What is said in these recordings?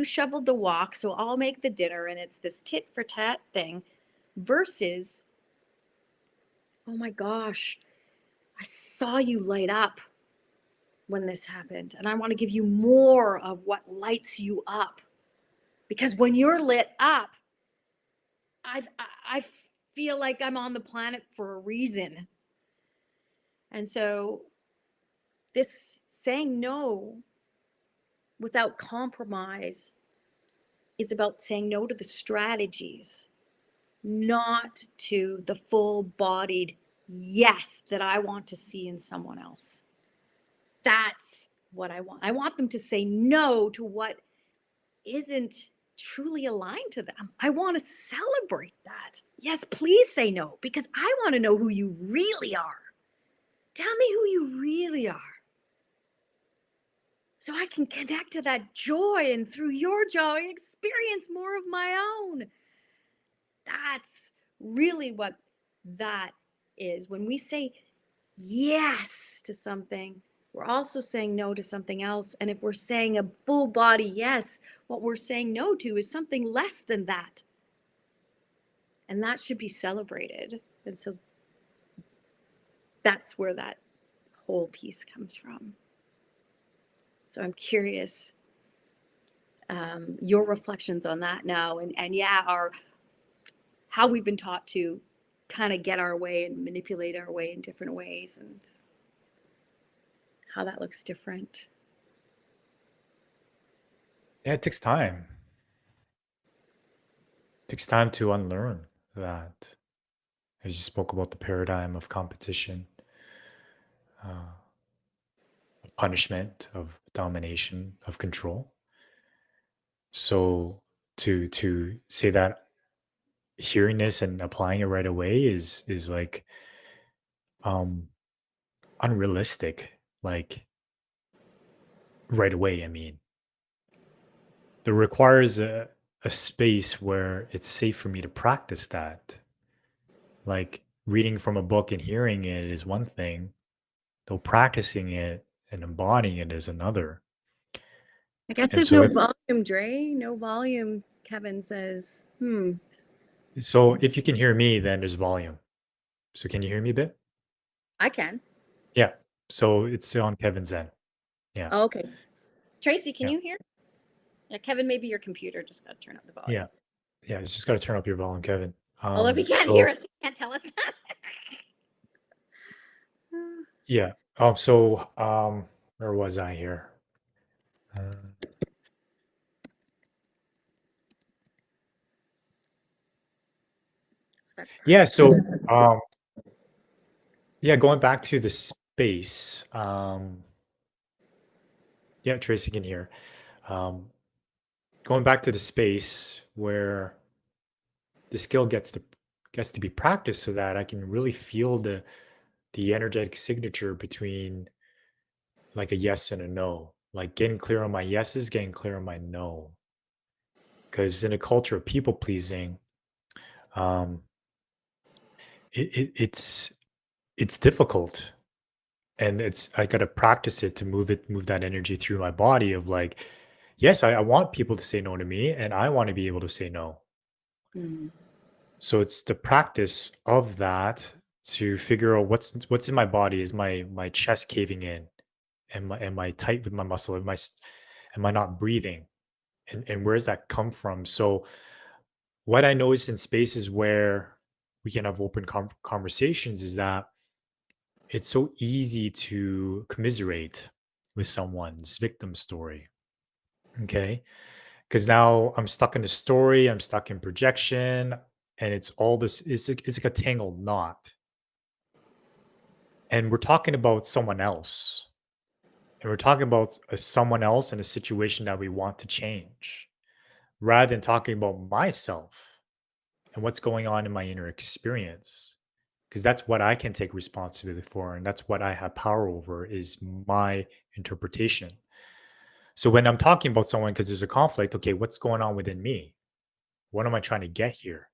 shoveled the walk, so I'll make the dinner, and it's this tit for tat thing versus, oh my gosh, I saw you light up when this happened, and I want to give you more of what lights you up. Because when you're lit up, I feel like I'm on the planet for a reason. And so this saying no without compromise is about saying no to the strategies, not to the full-bodied yes that I want to see in someone else. That's what I want. I want them to say no to what isn't truly aligned to them. I want to celebrate that. Yes, please say no, because I want to know who you really are. Tell me who you really are, so I can connect to that joy, and through your joy, experience more of my own. That's really what that is. When we say yes to something, we're also saying no to something else. And if we're saying a full body yes, what we're saying no to is something less than that. And that should be celebrated. And so that's where that whole piece comes from. So I'm curious, your reflections on that now, and yeah, how we've been taught to kind of get our way and manipulate our way in different ways, and how that looks different. Yeah, it takes time. It takes time to unlearn that. As you spoke about the paradigm of competition, uh, of punishment, of domination, of control. So to say that hearing this and applying it right away is like um unrealistic. Like right away, I mean. There requires a space where it's safe for me to practice that. Like reading from a book and hearing it is one thing, though practicing it and embodying it is another. I guess And there's so no it's volume, Dre. No volume, Kevin says. so if you can hear me, then there's volume. So can you hear me a bit? I can. Yeah. So it's on Kevin's end. Yeah. Oh, okay. Tracy, can Yeah. you hear? Yeah, Kevin, maybe your computer just got to turn up the Yeah. volume. Yeah. It's just got to turn up your volume, Kevin. Although if he can't hear So us, he can't tell us that. yeah. Where was I here? Uh, That's perfect. yeah. So yeah, going back to the space. Yeah, Tracy can hear. Um, Going back to the space where the skill gets to be practiced, so that I can really feel the energetic signature between like a yes and a no. Like getting clear on my yeses, getting clear on my no. Because in a culture of people pleasing, um, it's difficult, and it's I got to practice it to move that energy through my body of like, yes, I want people to say no to me, and I want to be able to say no. Mm. So it's the practice of that to figure out what's in my body. Is my chest caving in? Am I tight with my muscle? Am I not breathing? And where does that come from? So what I notice in spaces where we can have open conversations is that it's so easy to commiserate with someone's victim story. Okay. Because now I'm stuck in a story, I'm stuck in projection, and it's all this, it's like a tangled knot. And we're talking about someone else. And we're talking about someone else in a situation that we want to change, rather than talking about myself and what's going on in my inner experience. Because that's what I can take responsibility for. And that's what I have power over is my interpretation. So when I'm talking about someone because there's a conflict, okay, what's going on within me? What am I trying to get here?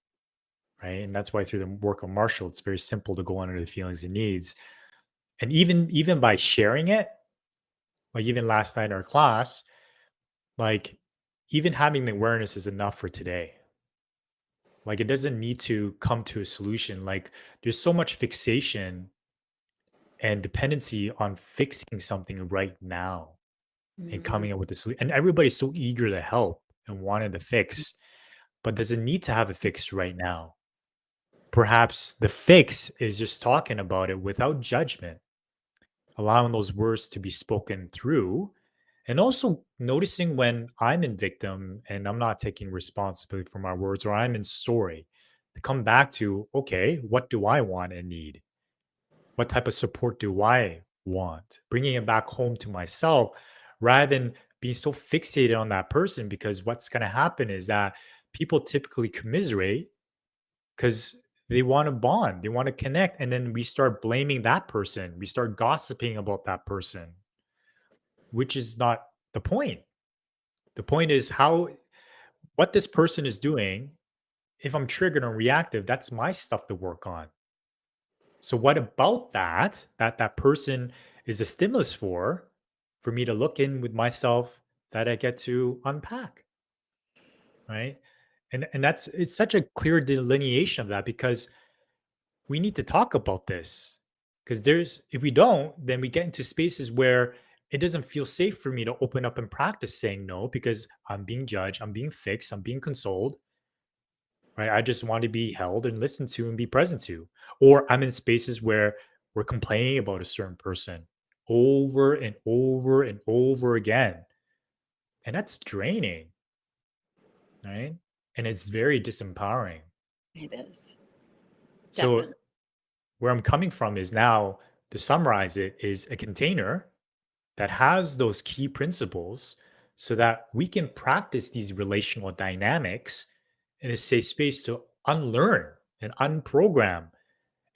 Right. And that's why through the work of Marshall, it's very simple to go under the feelings and needs. And even by sharing it, like even last night in our class, like even having the awareness is enough for today. Like it doesn't need to come to a solution. Like there's so much fixation and dependency on fixing something right now and Mm, coming up with a solution. And everybody's so eager to help and wanted to fix, but does it need to have a fix right now? Perhaps the fix is just talking about it without judgment, allowing those words to be spoken through, and also noticing when I'm in victim and I'm not taking responsibility for my words, or I'm in story, to come back to, okay, what do I want and need? What type of support do I want? Bringing it back home to myself rather than being so fixated on that person, because what's going to happen is that people typically commiserate because they want to bond, they want to connect. And then we start blaming that person, we start gossiping about that person, which is not the point. The point is how, what this person is doing. If I'm triggered and reactive, that's my stuff to work on. So what about that person is a stimulus for me to look in with myself, that I get to unpack, right? And that's, it's such a clear delineation of that, because we need to talk about this. Because there's, if we don't, then we get into spaces where it doesn't feel safe for me to open up and practice saying no, because I'm being judged, I'm being fixed, I'm being consoled, right? I just want to be held and listened to and be present to. Or I'm in spaces where we're complaining about a certain person over and over and over again. And that's draining, right? And it's very disempowering. it is. So Definitely. where I'm coming from is, now to summarize it, is a container that has those key principles so that we can practice these relational dynamics in a safe space to unlearn and unprogram,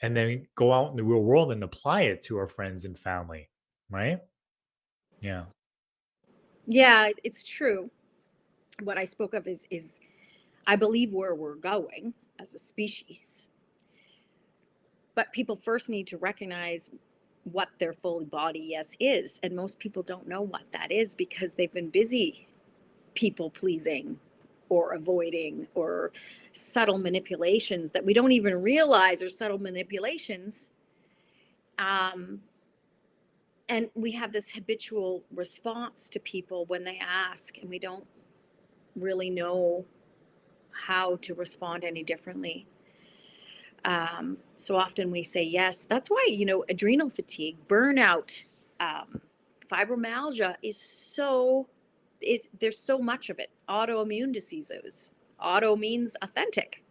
and then go out in the real world and apply it to our friends and family, right? Yeah. Yeah, it's true. What I spoke of is I believe where we're going as a species. But people first need to recognize what their full body yes is. And most people don't know what that is because they've been busy people pleasing or avoiding or subtle manipulations that we don't even realize are subtle manipulations. Um, and we have this habitual response to people when they ask, and we don't really know how to respond any differently. So often we say yes. That's why, adrenal fatigue, burnout, um, fibromyalgia is so, there's so much of it. Autoimmune diseases. Auto means authentic.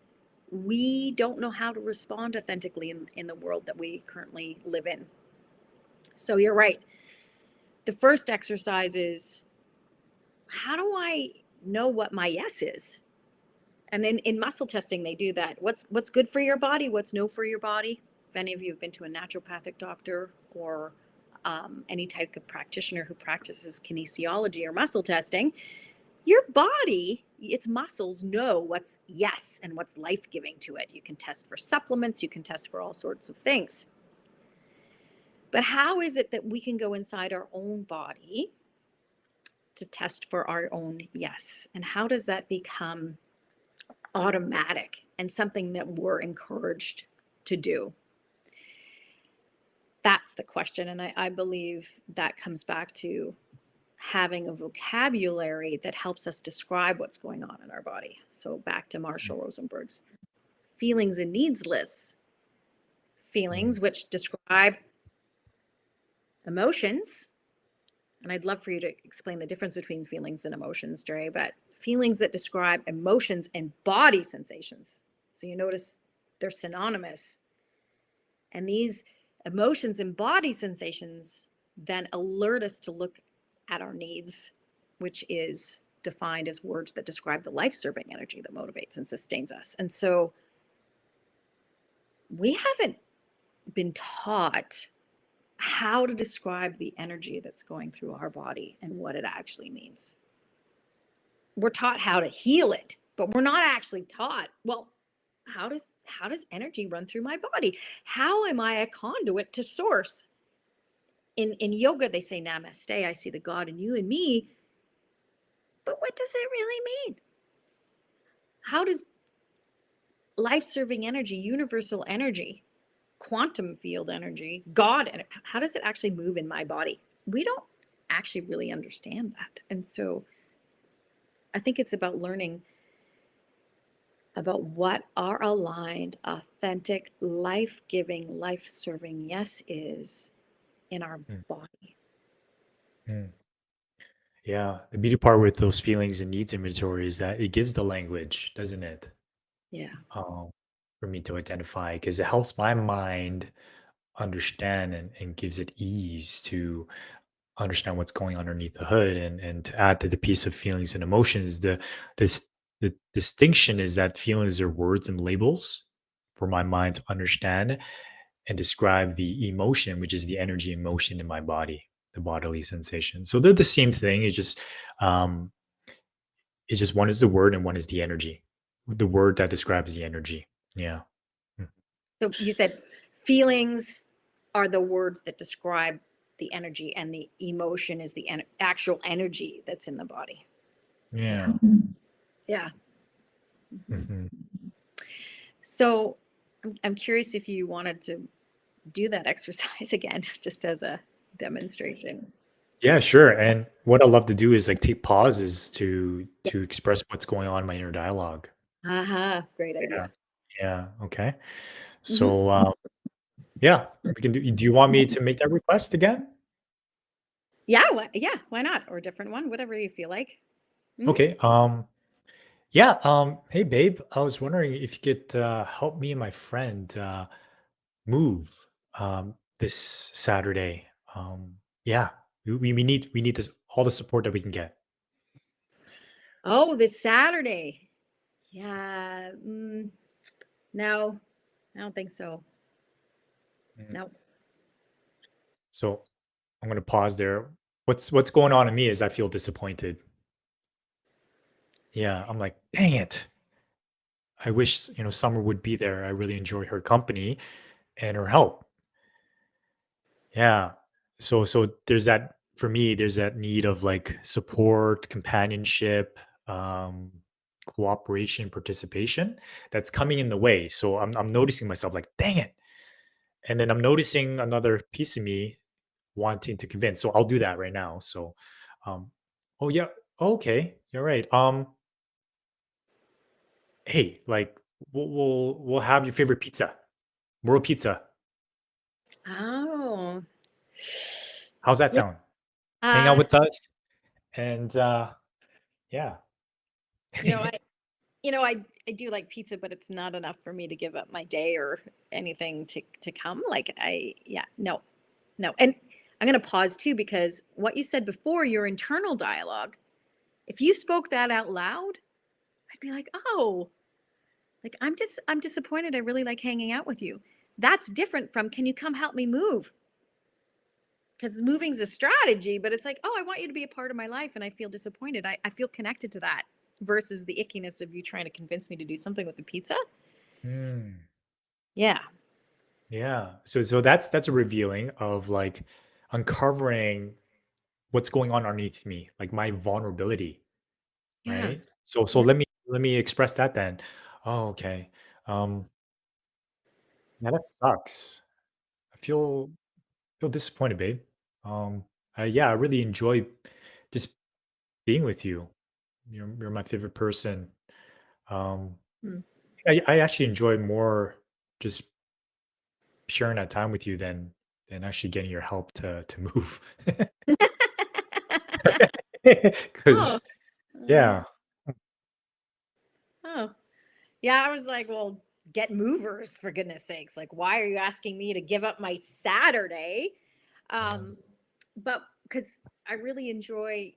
We don't know how to respond authentically in the world that we currently live in. So you're right. The first exercise is, how do I know what my yes is? And then in muscle testing, they do that. What's good for your body? What's no for your body? If any of you have been to a naturopathic doctor or any type of practitioner who practices kinesiology or muscle testing, your body, its muscles know what's yes and what's life-giving to it. You can test for supplements, you can test for all sorts of things. But how is it that we can go inside our own body to test for our own yes? And how does that become automatic and something that we're encouraged to do? That's the question. And I believe that comes back to having a vocabulary that helps us describe what's going on in our body. So back to Marshall Rosenberg's feelings and needs lists. Mm. Feelings, which describe emotions. And I'd love for you to explain the difference between feelings and emotions, Dre, but feelings that describe emotions and body sensations. So you notice they're synonymous. And these emotions and body sensations then alert us to look at our needs, which is defined as words that describe the life-serving energy that motivates and sustains us. And so we haven't been taught how to describe the energy that's going through our body and what it actually means. We're taught how to heal it, but we're not actually taught, well, how does energy run through my body? How am I a conduit to source? In yoga, they say namaste, I see the God in you and me. But what does it really mean? How does life-serving energy, universal energy, quantum field energy, how does it actually move in my body? We don't actually really understand that. And so I think it's about learning about what our aligned, authentic, life-giving, life-serving yes is in our Mm, body. mm. Yeah, the beauty part with those feelings and needs inventory is that it gives the language, doesn't it? Yeah. Um, for me to identify, because it helps my mind understand and gives it ease to understand what's going on underneath the hood, and to add to the piece of feelings and emotions, this the distinction is that feelings are words and labels for my mind to understand and describe the emotion, which is the energy and motion in my body, the bodily sensation. So they're the same thing. Um, it's just one is the word and one is the energy. The word that describes the energy. Yeah. Mm. So you said feelings are the words that describe the energy, and the emotion is the actual energy that's in the body. Yeah. Yeah. Yeah. Mhm. Mhm. So I'm curious if you wanted to do that exercise again, just as a demonstration. Yeah, sure. And what I love to do is like take pauses to Yes. express what's going on in my inner dialogue. Aha, great Yeah. idea. Yeah. Okay. Mhm. So yeah, we can do you want me to make that request again? Yeah, yeah, why not? Or a different one, whatever you feel like. Mhm. Okay. Yeah, hey babe, I was wondering if you could help me and my friend move this Saturday. Yeah. We need this all the support that we can get. Oh, this Saturday. Yeah. No, I don't think so. Mm. No. So I'm gonna pause there. What's going on in me is I feel disappointed. Yeah, I'm like, dang it. I wish, Summer would be there. I really enjoy her company and her help. Yeah. So there's that for me, there's that need of like support, companionship, um, cooperation, participation that's coming in the way. So I'm noticing myself like, dang it. And then I'm noticing another piece of me wanting to convince. So I'll do that right now. So oh yeah, okay, you're right. Hey, like we'll have your favorite pizza, world pizza. Oh. How's that Yeah. sound? Hang out Uh, with us, and yeah. you know, I you know, I do like pizza, but it's not enough for me to give up my day or anything to come. Like yeah, no, no. And I'm gonna pause too, because what you said before, your internal dialogue, if you spoke that out loud, I'd be like, oh, like I'm disappointed. I really like hanging out with you. That's different from, can you come help me move? Because moving's a strategy, but it's like, oh, I want you to be a part of my life, and I feel disappointed. I feel connected to that versus the ickiness of you trying to convince me to do something with the pizza. Hmm. Yeah. Yeah. So that's a revealing of like uncovering what's going on underneath me, like my vulnerability, Yeah. right? So Yeah. let me express that then. Oh, okay. Um, yeah, that sucks. I feel disappointed, babe. Um, yeah, I really enjoy just being with you. You're my favorite person. Um, Mm. I actually enjoy more just sharing that time with you than actually getting your help to move. Oh. Because Uh, yeah. oh. Yeah, I was like, well, get movers for goodness sakes. Like, why are you asking me to give up my Saturday? Yeah. Um, but because I really enjoy,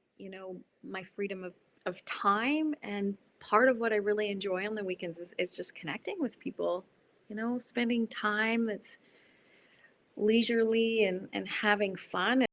my freedom of time, and part of what I really enjoy on the weekends is just connecting with people, spending time that's leisurely and having fun.